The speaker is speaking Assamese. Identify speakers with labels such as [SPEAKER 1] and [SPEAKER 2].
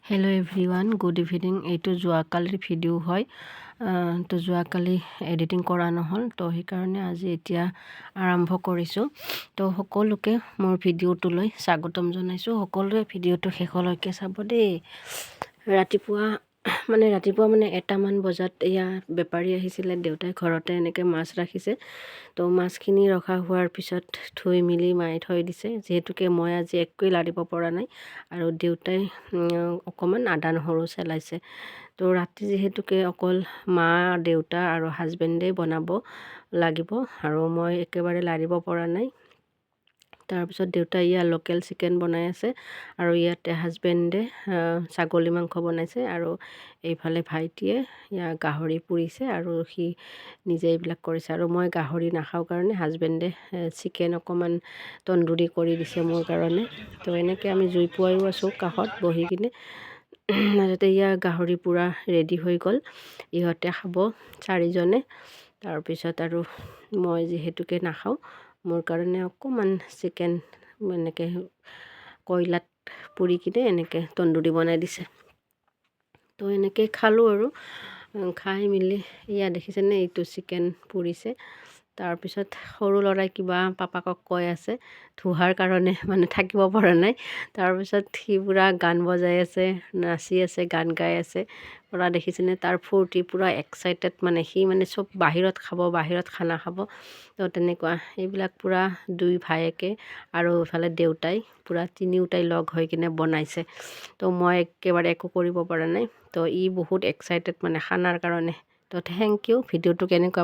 [SPEAKER 1] Hello' everyone, good evening. এইটো যোৱাকালিৰ ভিডিঅ' হয়। তো যোৱাকালি এডিটিং কৰা নহ'ল, তো সেইকাৰণে আজি এতিয়া আৰম্ভ কৰিছোঁ। তো সকলোকে মোৰ ভিডিঅ'টোলৈ স্বাগতম জনাইছোঁ। সকলোৱে ভিডিঅ'টো শেষলৈকে চাব দেই। ৰাতিপুৱা মানে 1টামান বজাত এয়া বেপাৰী আহিছিলে। দেউতাই ঘৰতে এনেকৈ মাছ ৰাখিছে। তো মাছখিনি ৰখা হোৱাৰ পিছত ধুই মেলি মায়ে থৈ দিছে, যিহেতুকে মই আজি একোৱেই লাৰিব পৰা নাই আৰু দেউতাই অকণমান আদা নহৰু চেলাইছে। তো ৰাতি যিহেতুকে অকল মা, দেউতা আৰু হাজবেণ্ডেই বনাব লাগিব আৰু মই একেবাৰে লাৰিব পৰা নাই। তাৰপিছত দেউতাই ইয়াত লোকেল চিকেন বনাই আছে আৰু ইয়াতে হাজবেণ্ডে ছাগলী মাংস বনাইছে আৰু এইফালে ভাইটিয়ে ইয়াৰ গাহৰি পুৰিছে আৰু সি নিজে এইবিলাক কৰিছে। আৰু মই গাহৰি নাখাওঁ কাৰণে হাজবেণ্ডে চিকেন অকণমান তন্দুৰী কৰি দিছে মোৰ কাৰণে। তো এনেকৈ আমি জুই পোৱাইও আছোঁ কাষত বহি কিনে। মাজতে ইয়াৰ গাহৰি পুৰা ৰেডি হৈ গ'ল, ইহঁতে খাব 4জনে। তাৰপিছত আৰু মই যিহেতুকে নাখাওঁ, মোৰ কাৰণে অকণমান চিকেন এনেকৈ কয়লাত পুৰি কিনে এনেকৈ তন্দুৰী বনাই দিছে। তো এনেকৈ খালোঁ আৰু খাই মেলি এয়া দেখিছেনে, এইটো চিকেন পুৰিছে। তাৰপিছত সৰু ল'ৰাই কিবা পাপাকক কৈ আছে, ধোহাৰ কাৰণে মানে থাকিব পৰা নাই। তাৰপিছত সি পূৰা গান বজাই আছে, নাচি আছে, গান গাই আছে। পূৰা দেখিছেনে তাৰ ফূৰ্তি, পূৰা এক্সাইটেড। মানে সি মানে চব বাহিৰত খাব, বাহিৰত খানা খাব। তো তেনেকুৱা এইবিলাক পূৰা দুই ভায়েকে আৰু ইফালে দেউতাই পূৰা তিনিওটাই লগ হৈ কিনে বনাইছে। তো মই একেবাৰে একো কৰিব পৰা নাই। তো ই বহুত এক্সাইটেড মানে খানাৰ কাৰণে। তো থেংক ইউ। ভিডিঅ'টো কেনেকুৱা